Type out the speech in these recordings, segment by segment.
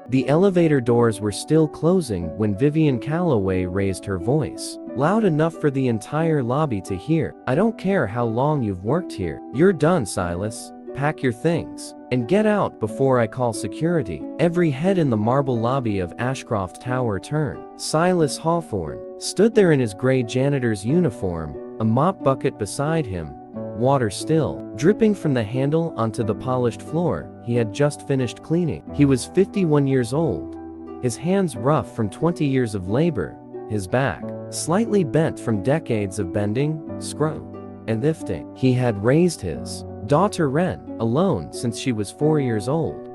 The elevator doors were still closing when Vivian Calloway raised her voice, loud enough for the entire lobby to hear. "I don't care how long you've worked here. You're done, Silas. Pack your things and get out before I call security." Every head in the marble lobby of Ashcroft Tower turned. Silas Hawthorne stood there in his gray janitor's uniform, a mop bucket beside him, water still dripping from the handle onto the polished floor he had just finished cleaning. He was 51 years old, his hands rough from 20 years of labor, his back slightly bent from decades of bending, scrum, and lifting. He had raised his daughter Ren alone since she was 4 years old,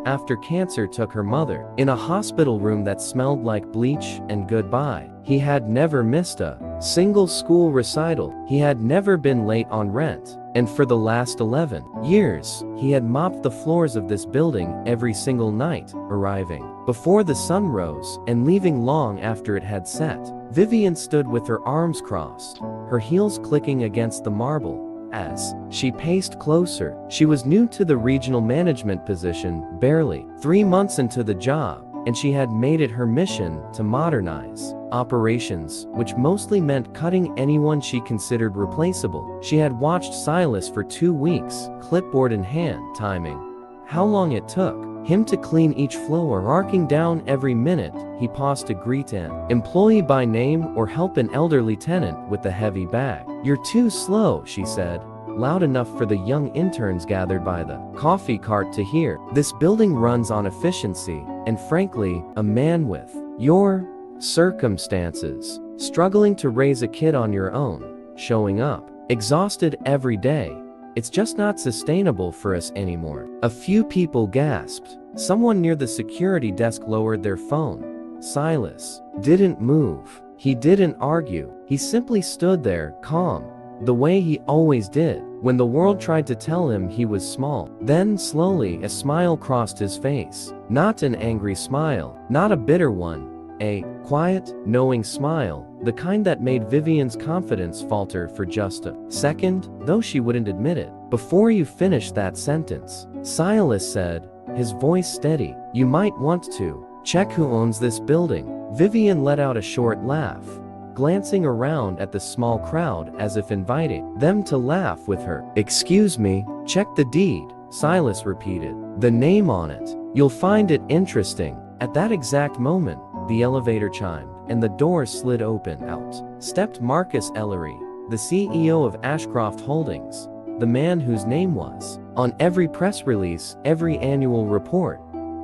after cancer took her mother, in a hospital room that smelled like bleach and goodbye. He had never missed a single school recital. He had never been late on rent. And for the last 11 years, he had mopped the floors of this building every single night, arriving before the sun rose and leaving long after it had set. Vivian stood with her arms crossed, her heels clicking against the marble. As she paced closer, she was new to the regional management position, barely 3 months into the job, and she had made it her mission to modernize operations, which mostly meant cutting anyone she considered replaceable. She had watched Silas for 2 weeks, clipboard in hand, timing how long it took him to clean each floor, marking down every minute he paused to greet an employee by name or help an elderly tenant with a heavy bag. "You're too slow," she said, loud enough for the young interns gathered by the coffee cart to hear. "This building runs on efficiency, and frankly, a man with your circumstances, struggling to raise a kid on your own, showing up exhausted every day, it's just not sustainable for us anymore." A few people gasped. Someone near the security desk lowered their phone. Silas didn't move. He didn't argue. He simply stood there, calm, the way he always did when the world tried to tell him he was small. Then slowly a smile crossed his face. Not an angry smile, not a bitter one. A quiet, knowing smile, the kind that made Vivian's confidence falter for just a second, though she wouldn't admit it. "Before you finish that sentence," Silas said, his voice steady, "you might want to check who owns this building." Vivian let out a short laugh, glancing around at the small crowd as if inviting them to laugh with her. "Excuse me, check the deed," Silas repeated. "The name on it. You'll find it interesting." At that exact moment, the elevator chimed, and the door slid open. Out stepped Marcus Ellery, the CEO of Ashcroft Holdings, the man whose name was on every press release, every annual report,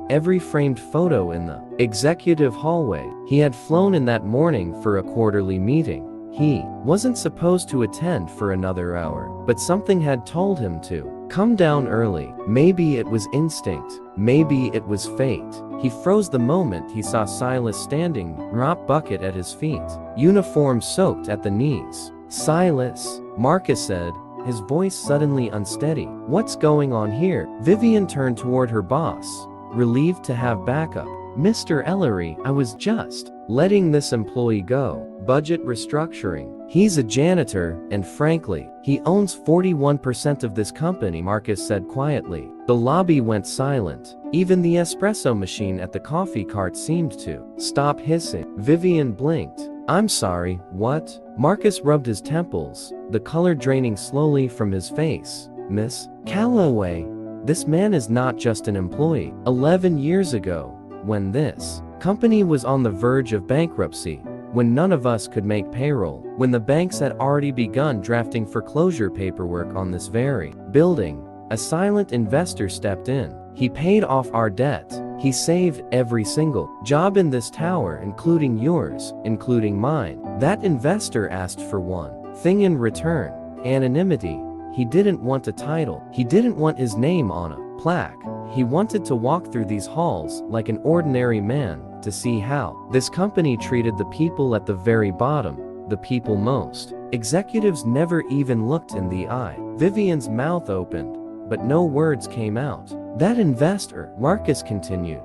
every framed photo in the executive hallway. He had flown in that morning for a quarterly meeting. He wasn't supposed to attend for another hour, but something had told him to come down early. Maybe it was instinct, maybe it was fate. He froze the moment he saw Silas standing, mop bucket at his feet, uniform soaked at the knees. "Silas," Marcus said, his voice suddenly unsteady. "What's going on here?" Vivian turned toward her boss, relieved to have backup. "Mr. Ellery, I was just letting this employee go. Budget restructuring. He's a janitor, and frankly, he owns 41% of this company," Marcus said quietly. The lobby went silent. Even the espresso machine at the coffee cart seemed to stop hissing. Vivian blinked. "I'm sorry, what?" Marcus rubbed his temples, the color draining slowly from his face. "Miss Calloway, this man is not just an employee. 11 years ago, when this company was on the verge of bankruptcy, when none of us could make payroll, when the banks had already begun drafting foreclosure paperwork on this very building, a silent investor stepped in. He paid off our debt. He saved every single job in this tower, including yours, including mine. That investor asked for one thing in return: anonymity. He didn't want a title. He didn't want his name on a plaque. He wanted to walk through these halls like an ordinary man, to see how this company treated the people at the very bottom, the people most. Executives never even looked in the eye." Vivian's mouth opened, but no words came out. "That investor," Marcus continued,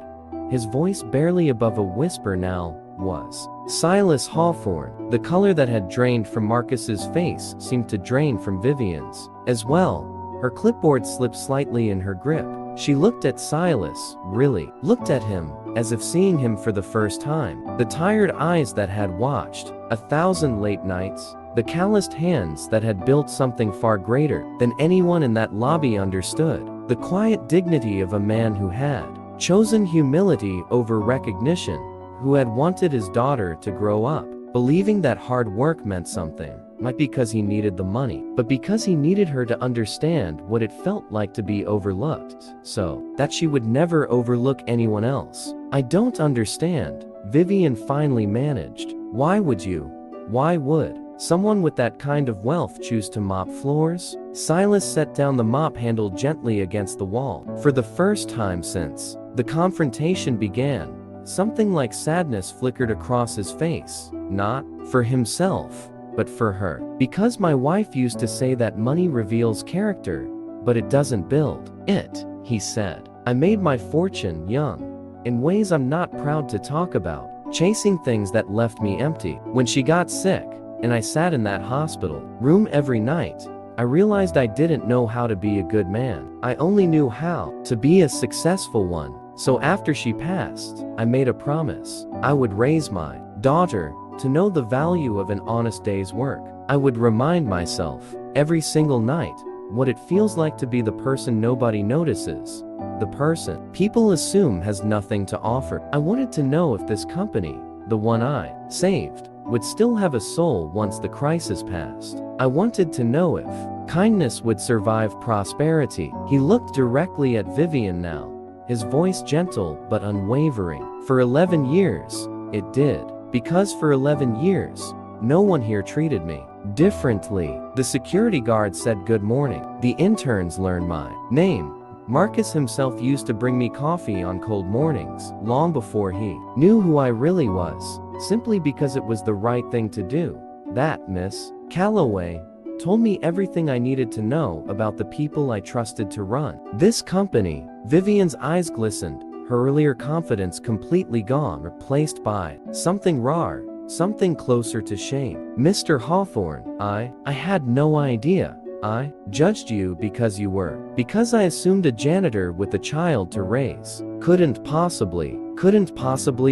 his voice barely above a whisper now, "was Silas Hawthorne." The color that had drained from Marcus's face seemed to drain from Vivian's as well. Her clipboard slipped slightly in her grip. She looked at Silas, really, looked at him, as if seeing him for the first time. The tired eyes that had watched 1,000 late nights, the calloused hands that had built something far greater than anyone in that lobby understood. The quiet dignity of a man who had chosen humility over recognition, who had wanted his daughter to grow up, believing that hard work meant something, not because he needed the money, but because he needed her to understand what it felt like to be overlooked, so that she would never overlook anyone else. I don't understand, Vivian finally managed. Why would you? Why would someone with that kind of wealth choose to mop floors? Silas set down the mop handle gently against the wall. For the first time since the confrontation began, something like sadness flickered across his face. Not for himself, but for her. Because my wife used to say that money reveals character, but it doesn't build it, he said. I made my fortune young, in ways I'm not proud to talk about, chasing things that left me empty. When she got sick, and I sat in that hospital room every night, I realized I didn't know how to be a good man. I only knew how to be a successful one. So after she passed, I made a promise. I would raise my daughter to know the value of an honest day's work. I would remind myself every single night what it feels like to be the person nobody notices, the person people assume has nothing to offer. I wanted to know if this company, the one I saved, would still have a soul once the crisis passed. I wanted to know if kindness would survive prosperity. He looked directly at Vivian now, his voice gentle but unwavering. For 11 years, it did. Because for 11 years, no one here treated me differently. The security guard said good morning. The interns learned my name. Marcus himself used to bring me coffee on cold mornings, long before he knew who I really was, simply because it was the right thing to do. That Miss Calloway told me everything I needed to know about the people I trusted to run this company. Vivian's eyes glistened, her earlier confidence completely gone, replaced by something raw, something closer to shame. Mr. Hawthorne, I had no idea. I judged you because you were. Because I assumed a janitor with a child to raise couldn't possibly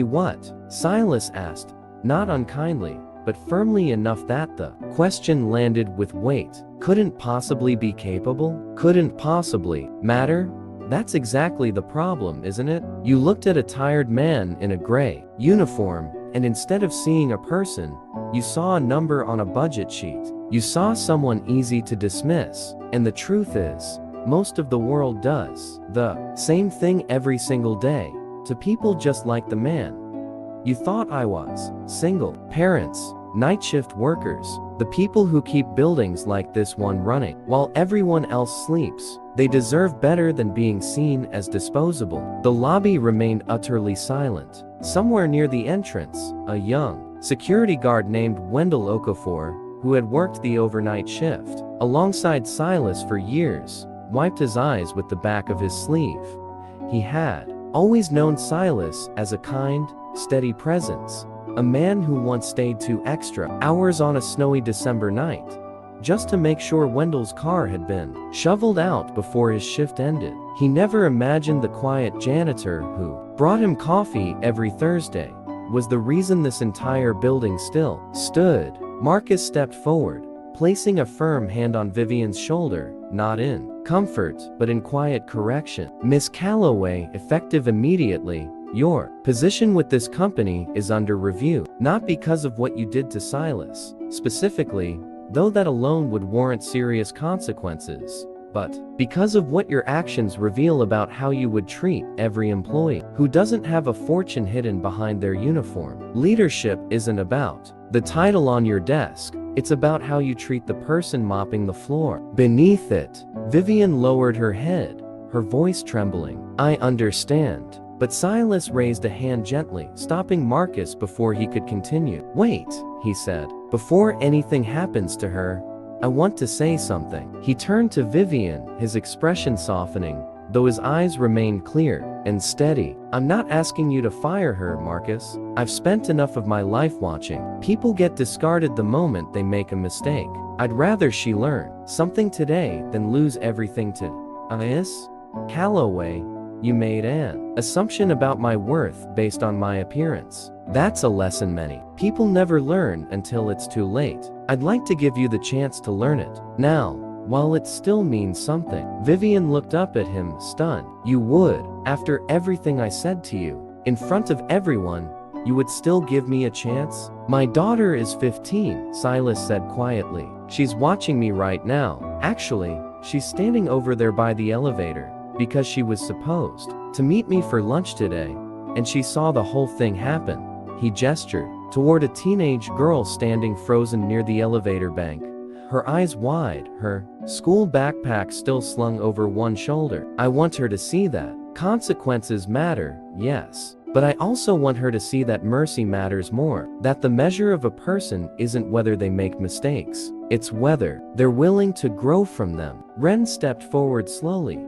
what? Silas asked, not unkindly, but firmly enough that the question landed with weight. Couldn't possibly be capable? Couldn't possibly matter? That's exactly the problem, isn't it? You looked at a tired man in a gray uniform, and instead of seeing a person, you saw a number on a budget sheet. You saw someone easy to dismiss. And the truth is, most of the world does the same thing every single day, to people just like the man you thought I was. Single parents, night shift workers, the people who keep buildings like this one running while everyone else sleeps. They deserve better than being seen as disposable. The lobby remained utterly silent. Somewhere near the entrance, a young security guard named Wendell Okafor, who had worked the overnight shift alongside Silas for years, wiped his eyes with the back of his sleeve. He had always known Silas as a kind, steady presence, a man who once stayed 2 extra hours on a snowy December night, just to make sure Wendell's car had been shoveled out before his shift ended. He never imagined the quiet janitor who brought him coffee every Thursday was the reason this entire building still stood. Marcus stepped forward, placing a firm hand on Vivian's shoulder, not in comfort, but in quiet correction. Miss Calloway, effective immediately, your position with this company is under review. Not because of what you did to Silas, specifically, though that alone would warrant serious consequences, but because of what your actions reveal about how you would treat every employee who doesn't have a fortune hidden behind their uniform. Leadership isn't about the title on your desk, it's about how you treat the person mopping the floor beneath it. Vivian lowered her head, her voice trembling. I understand. But Silas raised a hand gently, stopping Marcus before he could continue. Wait, he said. Before anything happens to her, I want to say something. He turned to Vivian, his expression softening, though his eyes remained clear and steady. I'm not asking you to fire her, Marcus. I've spent enough of my life watching people get discarded the moment they make a mistake. I'd rather she learn something today than lose everything to this. Calloway, you made an assumption about my worth based on my appearance. That's a lesson many people never learn until it's too late. I'd like to give you the chance to learn it now, while it still means something. Vivian looked up at him, stunned. You would, after everything I said to you, in front of everyone, you would still give me a chance? My daughter is 15, Silas said quietly. She's watching me right now. Actually, she's standing over there by the elevator, because she was supposed to meet me for lunch today, and she saw the whole thing happen. He gestured toward a teenage girl standing frozen near the elevator bank, her eyes wide, her school backpack still slung over one shoulder. I want her to see that consequences matter, yes. But I also want her to see that mercy matters more, that the measure of a person isn't whether they make mistakes, it's whether they're willing to grow from them. Ren stepped forward slowly,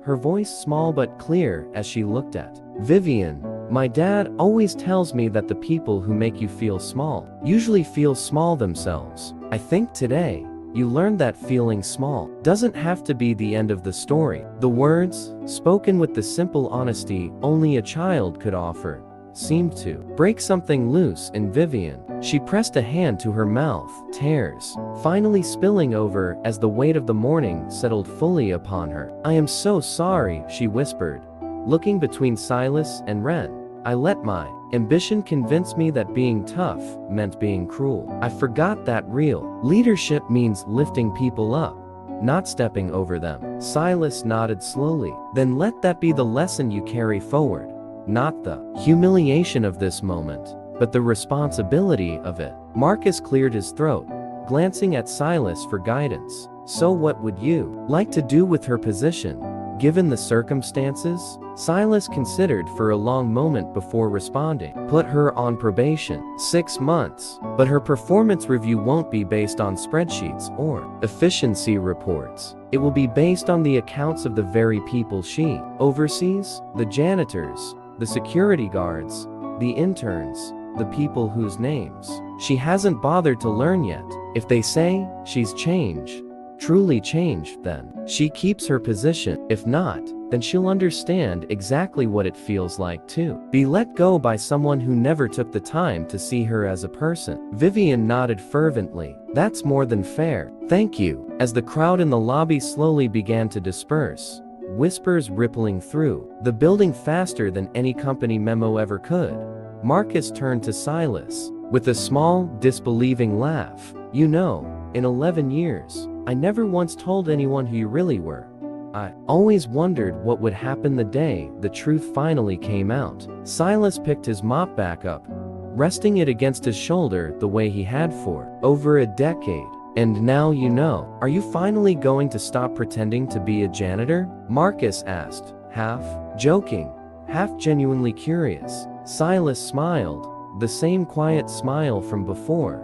her voice small but clear as she looked at Vivian. My dad always tells me that the people who make you feel small usually feel small themselves. I think today, you learned that feeling small doesn't have to be the end of the story. The words, spoken with the simple honesty only a child could offer, seemed to break something loose in Vivian. She pressed a hand to her mouth, tears finally spilling over as the weight of the morning settled fully upon her. I am so sorry, she whispered, looking between Silas and Ren. I let my ambition convince me that being tough meant being cruel. I forgot that real leadership means lifting people up, not stepping over them. Silas nodded slowly. Then let that be the lesson you carry forward. Not the humiliation of this moment, but the responsibility of it. Marcus cleared his throat, glancing at Silas for guidance. So what would you like to do with her position, given the circumstances? Silas considered for a long moment before responding. Put her on probation, 6 months, but her performance review won't be based on spreadsheets or efficiency reports. It will be based on the accounts of the very people she oversees, the janitors, the security guards, the interns, the people whose names she hasn't bothered to learn yet. If they say she's changed, truly changed, then she keeps her position. If not, then she'll understand exactly what it feels like to be let go by someone who never took the time to see her as a person. Vivian nodded fervently. That's more than fair. Thank you. As the crowd in the lobby slowly began to disperse, whispers rippling through the building faster than any company memo ever could, Marcus turned to Silas with a small, disbelieving laugh. You know, in 11 years, I never once told anyone who you really were. I always wondered what would happen the day the truth finally came out. Silas picked his mop back up, resting it against his shoulder the way he had for over a decade. And now you know. Are you finally going to stop pretending to be a janitor? Marcus asked, half joking, half genuinely curious. Silas smiled, the same quiet smile from before,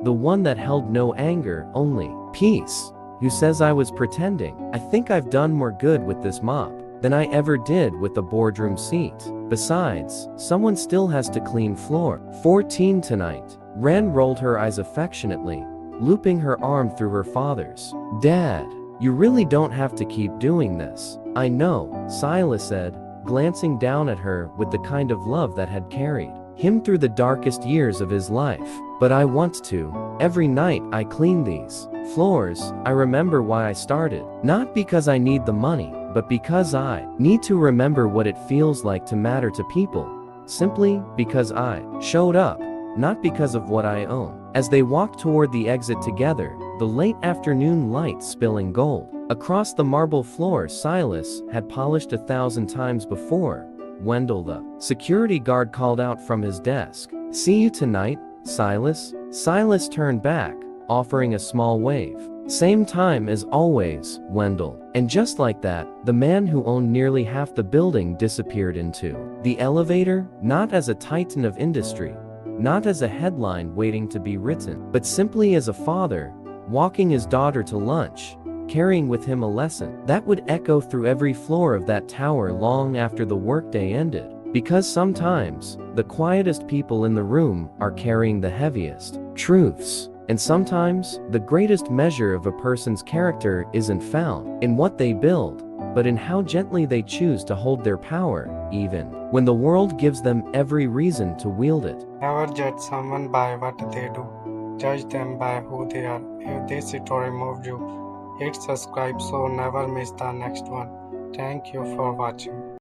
the one that held no anger, only peace. Who says I was pretending? I think I've done more good with this mop than I ever did with the boardroom seat. Besides, someone still has to clean floor 14 tonight. Ren rolled her eyes affectionately, looping her arm through her father's. Dad, you really don't have to keep doing this. I know, Silas said, glancing down at her with the kind of love that had carried him through the darkest years of his life. But I want to. Every night I clean these floors, I remember why I started. Not because I need the money, but because I need to remember what it feels like to matter to people. Simply because I showed up, not because of what I own. As they walked toward the exit together, the late afternoon light spilling gold across the marble floor Silas had polished 1,000 times before, Wendell, the security guard, called out from his desk. See you tonight, Silas? Silas turned back, offering a small wave. Same time as always, Wendell. And just like that, the man who owned nearly half the building disappeared into the elevator, not as a titan of industry, not as a headline waiting to be written, but simply as a father, walking his daughter to lunch, carrying with him a lesson that would echo through every floor of that tower long after the workday ended. Because sometimes, the quietest people in the room are carrying the heaviest truths. And sometimes, the greatest measure of a person's character isn't found in what they build, but in how gently they choose to hold their power, even when the world gives them every reason to wield it. Never judge someone by what they do. Judge them by who they are. If this story moved you, hit subscribe so never miss the next one. Thank you for watching.